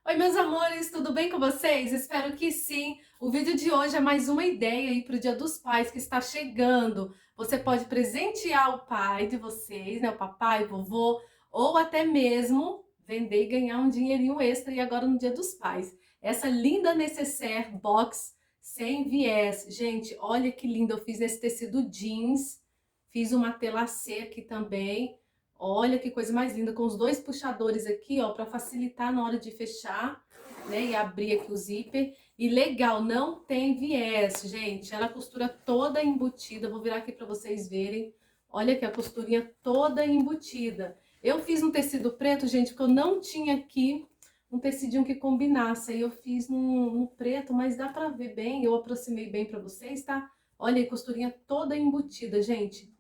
Oi, meus amores, tudo bem com vocês? Espero que sim. O vídeo de hoje é mais uma ideia aí para o Dia dos Pais que está chegando. Você pode presentear o pai de vocês, né? O papai, o vovô, ou até mesmo vender e ganhar um dinheirinho extra e agora no Dia dos Pais. Essa linda necessaire box sem viés. Gente, olha que lindo. Eu fiz esse tecido jeans, fiz uma telacê aqui também. Olha que coisa mais linda, com os dois puxadores aqui, ó, para facilitar na hora de fechar, né, e abrir aqui o zíper. E legal, não tem viés, gente. Ela costura toda embutida. Vou virar aqui para vocês verem. Olha aqui a costurinha toda embutida. Eu fiz um tecido preto, gente, porque eu não tinha aqui um tecidinho que combinasse. Aí eu fiz no preto, mas dá para ver bem. Eu aproximei bem para vocês, tá? Olha aí, costurinha toda embutida, gente.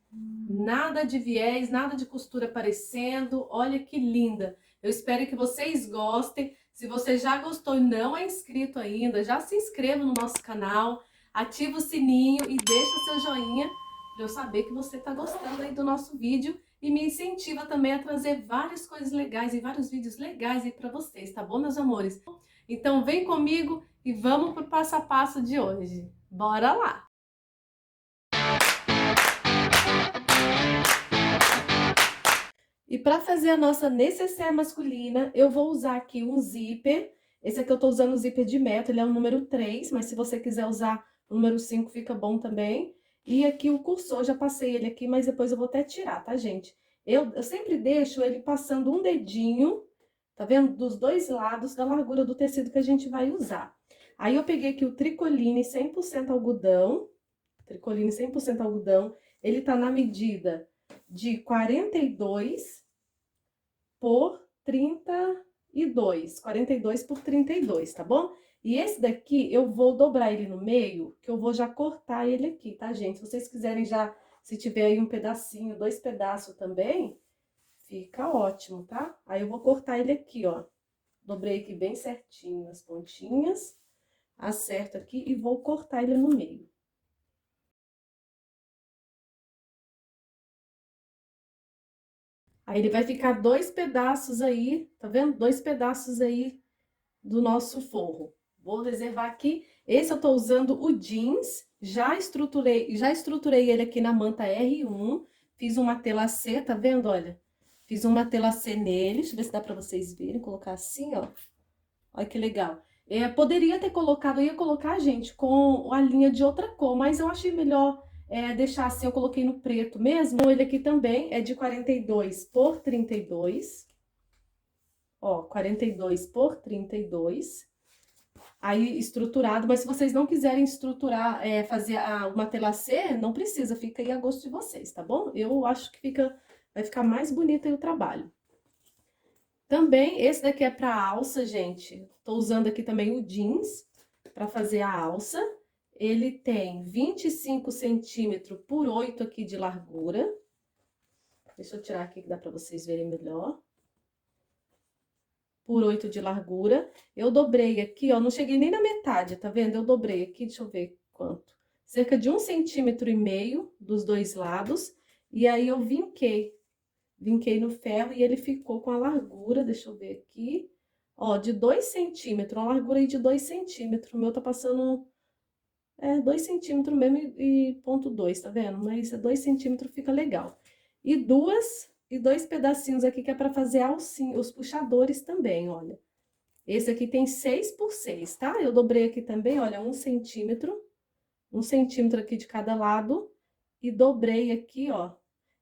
Nada de viés, nada de costura aparecendo. Olha que linda. Eu espero que vocês gostem. Se você já gostou e não é inscrito ainda, já se inscreva no nosso canal, ativa o sininho e deixa o seu joinha para eu saber que você está gostando aí do nosso vídeo e me incentiva também a trazer várias coisas legais e vários vídeos legais aí para vocês, tá bom, meus amores? Então vem comigo e vamos pro passo a passo de hoje. Bora lá! E para fazer a nossa necessaire masculina, eu vou usar aqui um zíper. Esse aqui eu tô usando o zíper de metro, ele é o número 3, mas se você quiser usar o número 5 fica bom também. E aqui o cursor, já passei ele aqui, mas depois eu vou até tirar, tá, gente? Eu sempre deixo ele passando um dedinho, tá vendo? Dos dois lados da largura do tecido que a gente vai usar. Aí eu peguei aqui o tricoline 100% algodão, ele tá na medida de 42 por 32, 42 por 32, tá bom? E esse daqui eu vou dobrar ele no meio, que eu vou já cortar ele aqui, tá, gente? Se vocês quiserem já, se tiver aí um pedacinho, 2 pedaços também, fica ótimo, tá? Aí eu vou cortar ele aqui, ó. Dobrei aqui bem certinho as pontinhas, acerto aqui e vou cortar ele no meio. Aí ele vai ficar 2 pedaços aí, tá vendo? 2 pedaços aí do nosso forro. Vou reservar aqui. Esse eu tô usando o jeans, já estruturei ele aqui na manta R1, fiz uma telacê, tá vendo? Olha, fiz uma telacê nele, deixa eu ver se dá pra vocês verem, colocar assim, ó. Olha que legal. Poderia ter colocado, eu ia colocar, gente, com a linha de outra cor, mas eu achei melhor deixar assim, eu coloquei no preto mesmo. Ele aqui também é de 42 por 32. Ó, 42 por 32. Aí estruturado, mas se vocês não quiserem estruturar, fazer uma telacê, não precisa, fica aí a gosto de vocês, tá bom? Eu acho que vai ficar mais bonito aí o trabalho. Também, esse daqui é para alça, gente. Tô usando aqui também o jeans para fazer a alça. Ele tem 25 centímetros por 8 aqui de largura. Deixa eu tirar aqui que dá para vocês verem melhor. Por 8 de largura. Eu dobrei aqui, ó, não cheguei nem na metade, tá vendo? Eu dobrei aqui, deixa eu ver quanto. Cerca de 1,5 centímetro dos dois lados. E aí eu vinquei no ferro e ele ficou com a largura, deixa eu ver aqui, ó, de 2 centímetros, uma largura aí de 2 centímetros. O meu tá passando, 2 centímetros mesmo e ponto 2, tá vendo? Mas 2 centímetros fica legal. E dois pedacinhos aqui que é para fazer alcinha, os puxadores também, olha. Esse aqui tem 6 por 6, tá? Eu dobrei aqui também, olha, 1 centímetro aqui de cada lado e dobrei aqui, ó.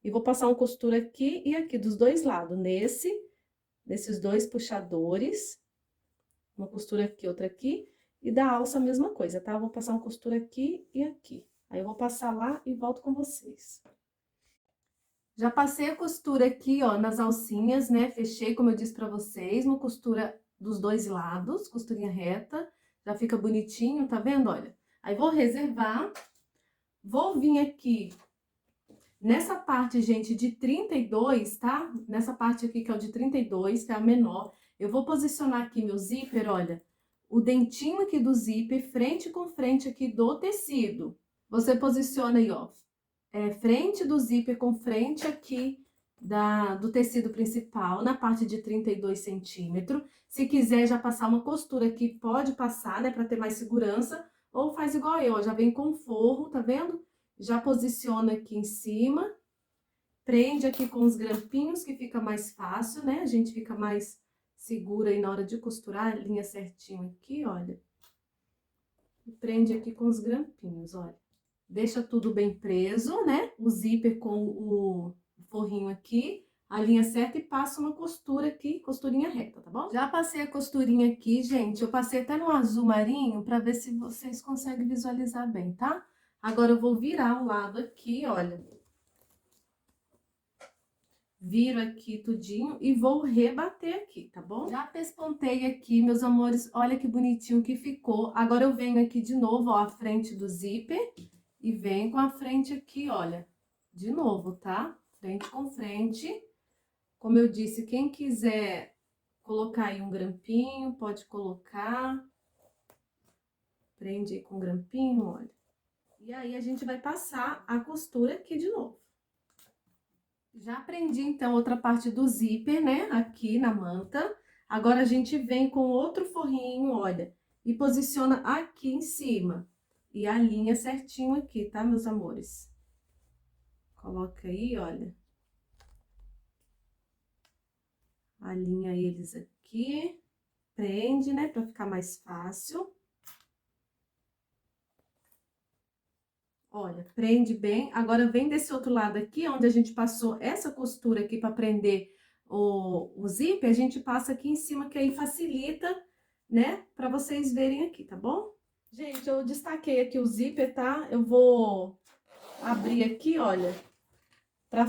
E vou passar uma costura aqui e aqui dos dois lados, nesses dois puxadores. Uma costura aqui, outra aqui. E da alça a mesma coisa, tá? Eu vou passar uma costura aqui e aqui. Aí eu vou passar lá e volto com vocês. Já passei a costura aqui, ó, nas alcinhas, né? Fechei, como eu disse pra vocês, uma costura dos dois lados, costurinha reta. Já fica bonitinho, tá vendo? Olha. Aí vou reservar. Vou vir aqui nessa parte, gente, de 32, tá? Nessa parte aqui que é o de 32, que é a menor. Eu vou posicionar aqui meu zíper, olha. O dentinho aqui do zíper, frente com frente aqui do tecido. Você posiciona aí, ó. Frente do zíper com frente aqui do tecido principal na parte de 32 centímetros. Se quiser já passar uma costura aqui, pode passar, né, para ter mais segurança. Ou faz igual eu, ó, já vem com forro, tá vendo? Já posiciona aqui em cima. Prende aqui com os grampinhos, que fica mais fácil, né? A gente fica mais segura aí na hora de costurar, a linha certinho aqui, olha. E prende aqui com os grampinhos, olha. Deixa tudo bem preso, né? O zíper com o forrinho aqui, a linha certa e passa uma costura aqui, costurinha reta, tá bom? Já passei a costurinha aqui, gente, eu passei até no azul marinho pra ver se vocês conseguem visualizar bem, tá? Agora eu vou virar o lado aqui, olha. Viro aqui tudinho e vou rebater aqui, tá bom? Já pespontei aqui, meus amores, olha que bonitinho que ficou. Agora eu venho aqui de novo, ó, a frente do zíper e venho com a frente aqui, olha, de novo, tá? Frente com frente. Como eu disse, quem quiser colocar aí um grampinho, pode colocar. Prende aí com grampinho, olha. E aí a gente vai passar a costura aqui de novo. Já prendi, então, outra parte do zíper, né, aqui na manta. Agora, a gente vem com outro forrinho, olha, e posiciona aqui em cima. E alinha certinho aqui, tá, meus amores? Coloca aí, olha. Alinha eles aqui. Prende, né, pra ficar mais fácil. Olha, prende bem. Agora, vem desse outro lado aqui, onde a gente passou essa costura aqui pra prender o zíper, a gente passa aqui em cima, que aí facilita, né, pra vocês verem aqui, tá bom? Gente, eu destaquei aqui o zíper, tá? Eu vou abrir aqui, olha, pra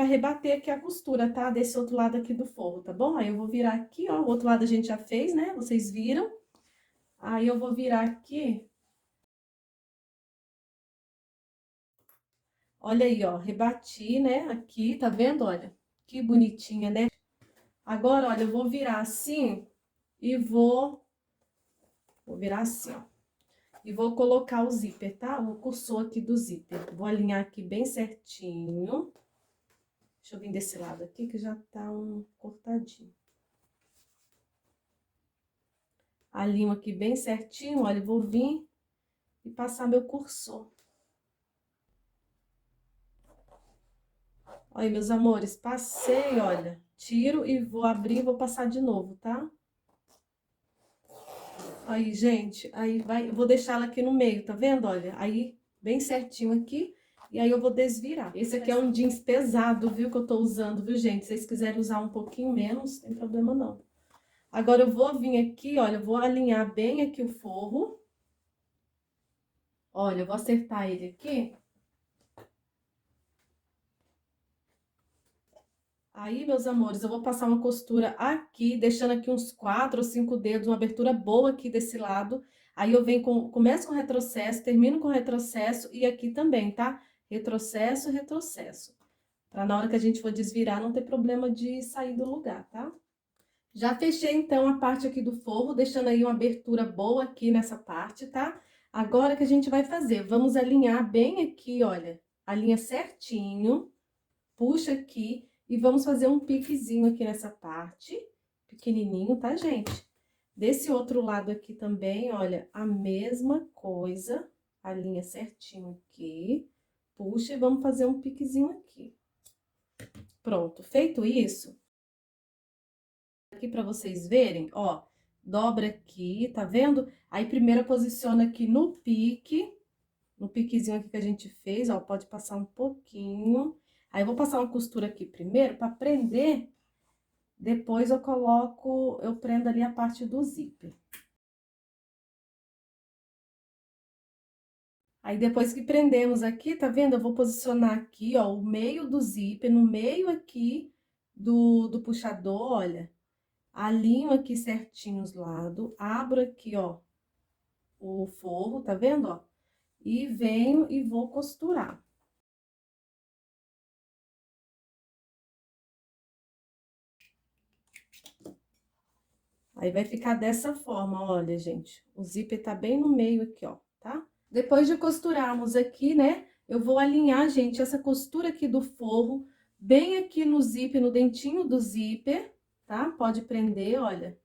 rebater aqui a costura, tá? Desse outro lado aqui do forro, tá bom? Aí eu vou virar aqui, ó, o outro lado a gente já fez, né? Vocês viram? Aí eu vou virar aqui. Olha aí, ó, rebati, né, aqui, tá vendo? Olha, que bonitinha, né? Agora, olha, eu vou virar assim e vou virar assim, ó. E vou colocar o zíper, tá? O cursor aqui do zíper. Vou alinhar aqui bem certinho. Deixa eu vir desse lado aqui, que já tá cortadinho. Alinho aqui bem certinho, olha, vou vir e passar meu cursor. Olha, meus amores, passei, olha, tiro e vou abrir e vou passar de novo, tá? Aí, gente, aí vai, eu vou deixar ela aqui no meio, tá vendo? Olha, aí, bem certinho aqui, e aí eu vou desvirar. Esse aqui é um jeans pesado, viu, que eu tô usando, viu, gente? Se vocês quiserem usar um pouquinho menos, não tem problema não. Agora, eu vou vir aqui, olha, eu vou alinhar bem aqui o forro. Olha, eu vou acertar ele aqui. Aí, meus amores, eu vou passar uma costura aqui, deixando aqui uns 4 ou 5 dedos, uma abertura boa aqui desse lado. Aí eu venho começo com retrocesso, termino com retrocesso e aqui também, tá? Retrocesso, retrocesso. Pra na hora que a gente for desvirar, não ter problema de sair do lugar, tá? Já fechei, então, a parte aqui do forro, deixando aí uma abertura boa aqui nessa parte, tá? Agora que a gente vai fazer, vamos alinhar bem aqui, olha, alinha certinho, puxa aqui e vamos fazer um piquezinho aqui nessa parte, pequenininho, tá, gente? Desse outro lado aqui também, olha, a mesma coisa, alinha certinho aqui, puxa e vamos fazer um piquezinho aqui. Pronto, feito isso, aqui pra vocês verem, ó, dobra aqui, tá vendo? Aí primeiro posiciona aqui no pique, no piquezinho aqui que a gente fez, ó, pode passar um pouquinho. Aí, eu vou passar uma costura aqui primeiro pra prender, depois eu prendo ali a parte do zíper. Aí, depois que prendemos aqui, tá vendo? Eu vou posicionar aqui, ó, o meio do zíper, no meio aqui do puxador, olha. Alinho aqui certinho os lados, abro aqui, ó, o forro, tá vendo, ó? E venho e vou costurar. Aí, vai ficar dessa forma, olha, gente. O zíper tá bem no meio aqui, ó, tá? Depois de costurarmos aqui, né, eu vou alinhar, gente, essa costura aqui do forro bem aqui no zíper, no dentinho do zíper, tá? Pode prender, olha.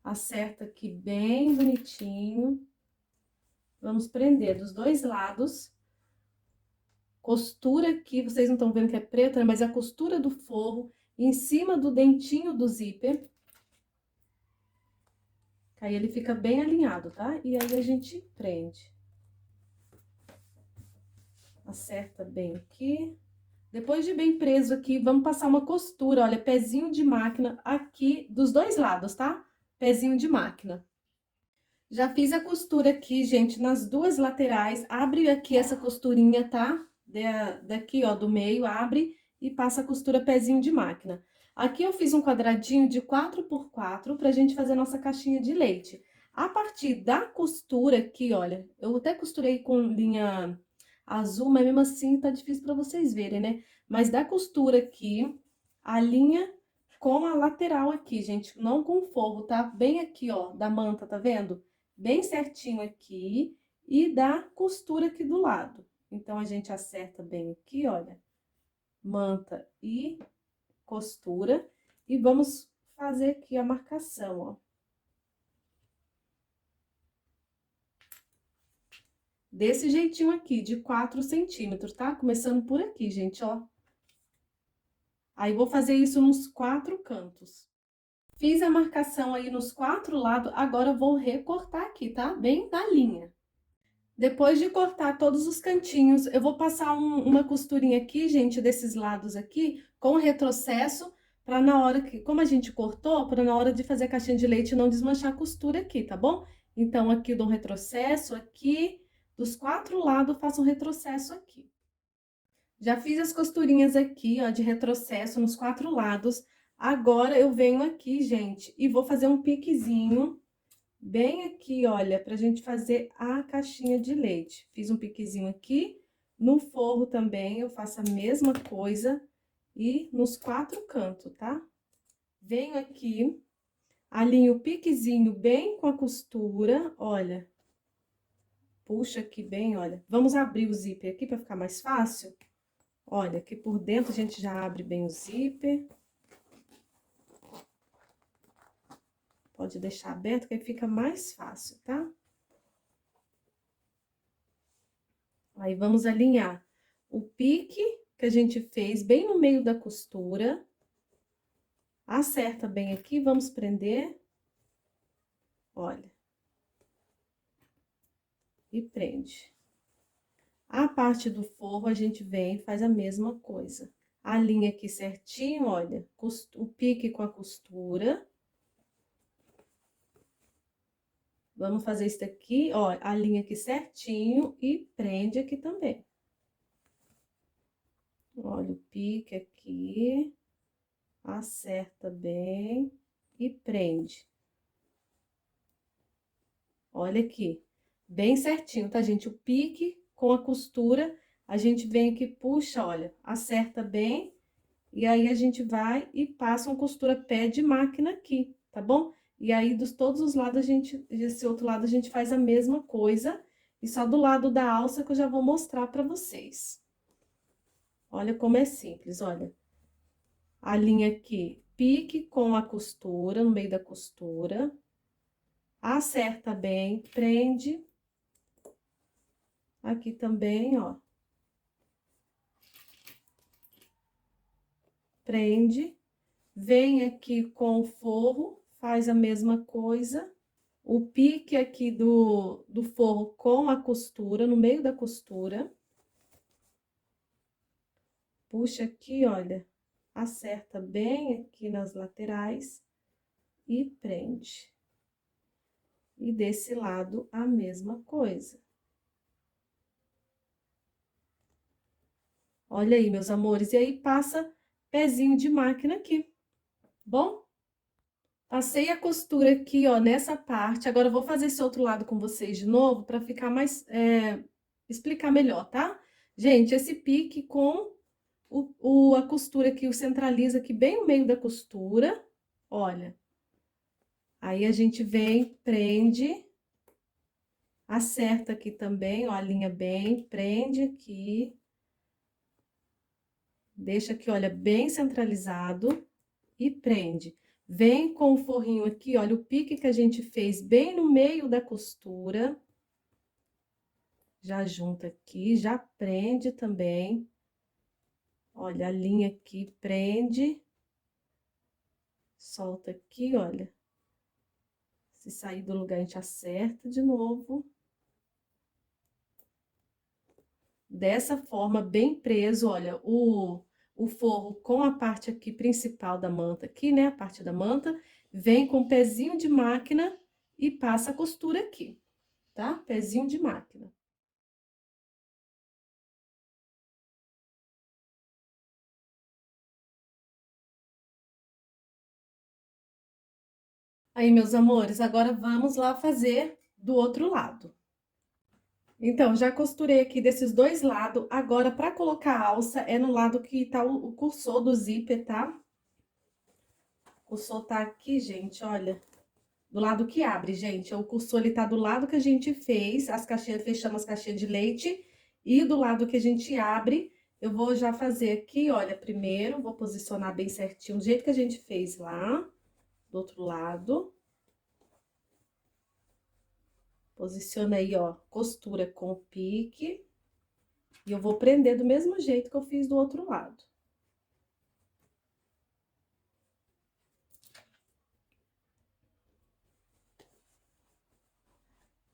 Acerta aqui bem bonitinho. Vamos prender dos dois lados. Costura aqui, vocês não estão vendo que é preta, né? Mas a costura do forro em cima do dentinho do zíper. Aí ele fica bem alinhado, tá? E aí a gente prende. Acerta bem aqui. Depois de bem preso aqui, vamos passar uma costura, olha, pezinho de máquina aqui dos dois lados, tá? Pezinho de máquina. Já fiz a costura aqui, gente, nas duas laterais. Abre aqui essa costurinha, tá? Daqui, ó, do meio, abre e passa a costura pezinho de máquina. Aqui eu fiz um quadradinho de 4x4 pra gente fazer a nossa caixinha de leite. A partir da costura aqui, olha, eu até costurei com linha azul, mas mesmo assim tá difícil pra vocês verem, né? Mas da costura aqui, a linha com a lateral aqui, gente, não com o forro, tá? Bem aqui, ó, da manta, tá vendo? Bem certinho aqui e da costura aqui do lado. Então, a gente acerta bem aqui, olha, manta e costura. E vamos fazer aqui a marcação, ó. Desse jeitinho aqui, de 4 centímetros, tá? Começando por aqui, gente, ó. Aí, vou fazer isso nos 4 cantos. Fiz a marcação aí nos 4 lados, agora eu vou recortar aqui, tá? Bem na linha. Depois de cortar todos os cantinhos, eu vou passar uma costurinha aqui, gente, desses lados aqui, com retrocesso, para na hora que, como a gente cortou, para na hora de fazer a caixinha de leite não desmanchar a costura aqui, tá bom? Então, aqui eu dou um retrocesso, aqui, dos 4 lados, eu faço um retrocesso aqui. Já fiz as costurinhas aqui, ó, de retrocesso nos 4 lados. Agora, eu venho aqui, gente, e vou fazer um piquezinho bem aqui, olha, pra gente fazer a caixinha de leite. Fiz um piquezinho aqui, no forro também eu faço a mesma coisa e nos 4 cantos, tá? Venho aqui, alinho o piquezinho bem com a costura, olha. Puxa aqui bem, olha. Vamos abrir o zíper aqui pra ficar mais fácil. Olha, aqui por dentro a gente já abre bem o zíper. Pode deixar aberto que aí fica mais fácil, tá? Aí, vamos alinhar o pique que a gente fez bem no meio da costura. Acerta bem aqui, vamos prender. Olha. E prende. A parte do forro, a gente vem e faz a mesma coisa. Alinha aqui certinho, olha, o pique com a costura. Vamos fazer isso daqui, ó, alinha aqui certinho e prende aqui também. Olha o pique aqui, acerta bem e prende. Olha aqui, bem certinho, tá, gente? O pique com a costura, a gente vem aqui, puxa, olha, acerta bem, e aí a gente vai e passa uma costura pé de máquina aqui, tá bom? E aí, dos todos os lados, desse outro lado, a gente faz a mesma coisa, e só do lado da alça que eu já vou mostrar pra vocês. Olha como é simples, olha. A linha aqui, pique com a costura, no meio da costura. Acerta bem, prende. Aqui também, ó. Prende. Vem aqui com o forro, faz a mesma coisa. O pique aqui do forro com a costura, no meio da costura. Puxa aqui, olha, acerta bem aqui nas laterais e prende. E desse lado, a mesma coisa. Olha aí, meus amores, e aí passa pezinho de máquina aqui, bom? Passei a costura aqui, ó, nessa parte. Agora, eu vou fazer esse outro lado com vocês de novo, para ficar mais, explicar melhor, tá? Gente, esse pique com a costura aqui, o centraliza aqui bem no meio da costura, olha. Aí, a gente vem, prende, acerta aqui também, ó, alinha bem, prende aqui. Deixa aqui, olha, bem centralizado e prende. Vem com o forrinho aqui, olha, o pique que a gente fez bem no meio da costura. Já junta aqui, já prende também. Olha, a linha aqui prende. Solta aqui, olha. Se sair do lugar, a gente acerta de novo. Dessa forma, bem preso, olha, o forro com a parte aqui principal da manta aqui, né? A parte da manta, vem com o pezinho de máquina e passa a costura aqui, tá? Pezinho de máquina. Aí, meus amores, agora vamos lá fazer do outro lado. Então, já costurei aqui desses dois lados. Agora, para colocar a alça, é no lado que tá o cursor do zíper, tá? O cursor tá aqui, gente, olha. Do lado que abre, gente. O cursor, ele tá do lado que a gente fez as caixinhas, fechamos as caixinhas de leite. E do lado que a gente abre, eu vou já fazer aqui, olha, primeiro, vou posicionar bem certinho, do jeito que a gente fez lá, do outro lado. Posiciona aí, ó, costura com o pique. E eu vou prender do mesmo jeito que eu fiz do outro lado.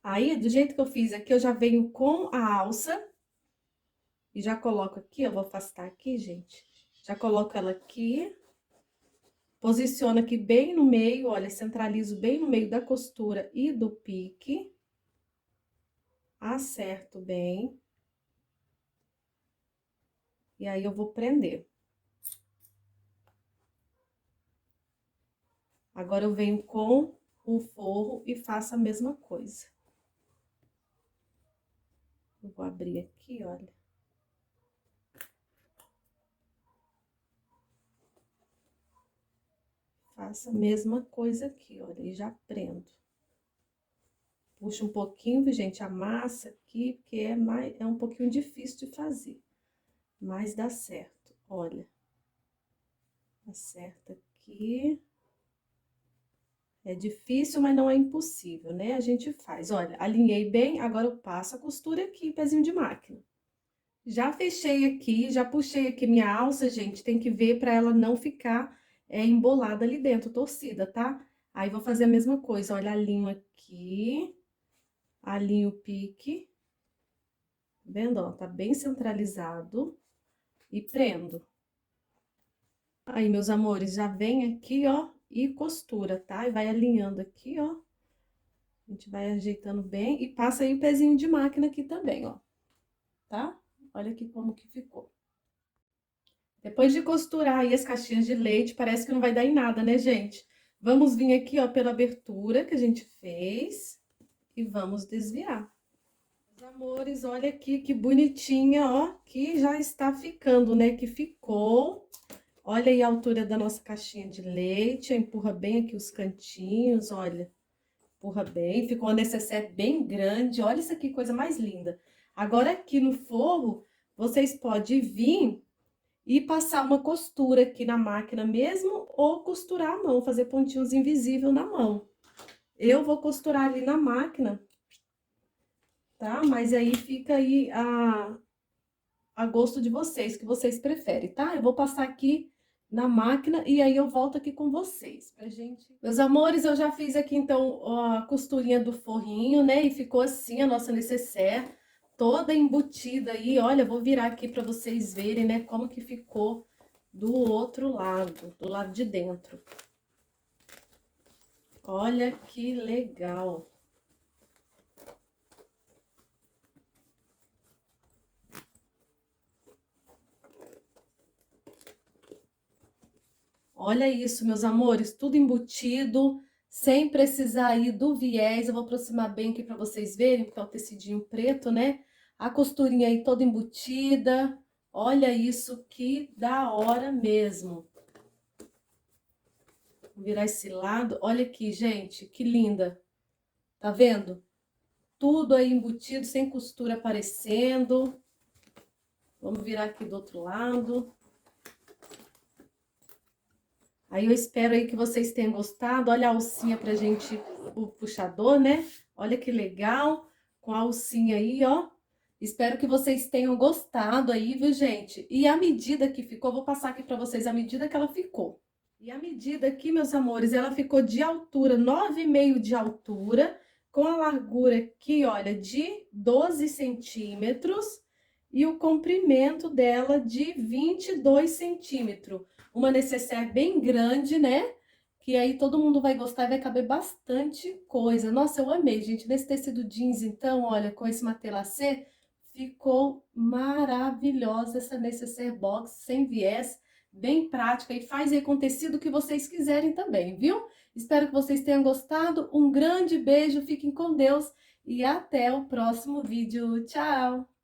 Aí, do jeito que eu fiz aqui, eu já venho com a alça. E já coloco aqui, eu vou afastar aqui, gente. Já coloco ela aqui. Posiciono aqui bem no meio, olha, centralizo bem no meio da costura e do pique. Acerto bem. E aí, eu vou prender. Agora, eu venho com o forro e faço a mesma coisa. Eu vou abrir aqui, olha. Faço a mesma coisa aqui, olha, e já prendo. Puxa um pouquinho, gente, a massa aqui, porque é um pouquinho difícil de fazer. Mas dá certo, olha. Acerta aqui. É difícil, mas não é impossível, né? A gente faz. Olha, alinhei bem, agora eu passo a costura aqui, pezinho de máquina. Já fechei aqui, já puxei aqui minha alça, gente, tem que ver para ela não ficar embolada ali dentro, torcida, tá? Aí, vou fazer a mesma coisa, olha, alinho aqui, alinho o pique, tá vendo, ó? Tá bem centralizado e prendo. Aí, meus amores, já vem aqui, ó, e costura, tá? E vai alinhando aqui, ó. A gente vai ajeitando bem e passa aí o pezinho de máquina aqui também, ó, tá? Olha aqui como que ficou. Depois de costurar aí as caixinhas de leite, parece que não vai dar em nada, né, gente? Vamos vir aqui, ó, pela abertura que a gente fez e vamos desviar. Meus amores, olha aqui que bonitinha, ó, que já está ficando, né, que ficou. Olha aí a altura da nossa caixinha de leite, empurra bem aqui os cantinhos, olha. Empurra bem, ficou uma necessaire bem grande. Olha isso aqui, coisa mais linda. Agora, aqui no forro, vocês podem vir e passar uma costura aqui na máquina mesmo, ou costurar à mão, fazer pontinhos invisíveis na mão. Eu vou costurar ali na máquina, tá? Mas aí fica aí a gosto de vocês, que vocês preferem, tá? Eu vou passar aqui na máquina e aí eu volto aqui com vocês, pra gente... Meus amores, eu já fiz aqui, então, a costurinha do forrinho, né? E ficou assim a nossa necessaire, toda embutida aí. Olha, vou virar aqui pra vocês verem, né? Como que ficou do outro lado, do lado de dentro. Olha que legal. Olha isso, meus amores, tudo embutido, sem precisar ir do viés. Eu vou aproximar bem aqui para vocês verem, porque é o tecidinho preto, né? A costurinha aí toda embutida. Olha isso, que da hora mesmo. Vou virar esse lado. Olha aqui, gente, que linda. Tá vendo? Tudo aí embutido, sem costura aparecendo. Vamos virar aqui do outro lado. Aí eu espero aí que vocês tenham gostado. Olha a alcinha pra gente, o puxador, né? Olha que legal, com a alcinha aí, ó. Espero que vocês tenham gostado aí, viu, gente? E a medida que ficou, vou passar aqui pra vocês a medida que ela ficou. E a medida aqui, meus amores, ela ficou de altura, 9,5 de altura, com a largura aqui, olha, de 12 centímetros e o comprimento dela de 22 centímetros. Uma necessaire bem grande, né? Que aí todo mundo vai gostar e vai caber bastante coisa. Nossa, eu amei, gente. Nesse tecido jeans, então, olha, com esse matelassê, ficou maravilhosa essa necessaire box, sem viés, bem prática. E faz aí com o tecido que vocês quiserem também, viu? Espero que vocês tenham gostado. Um grande beijo, fiquem com Deus e até o próximo vídeo. Tchau!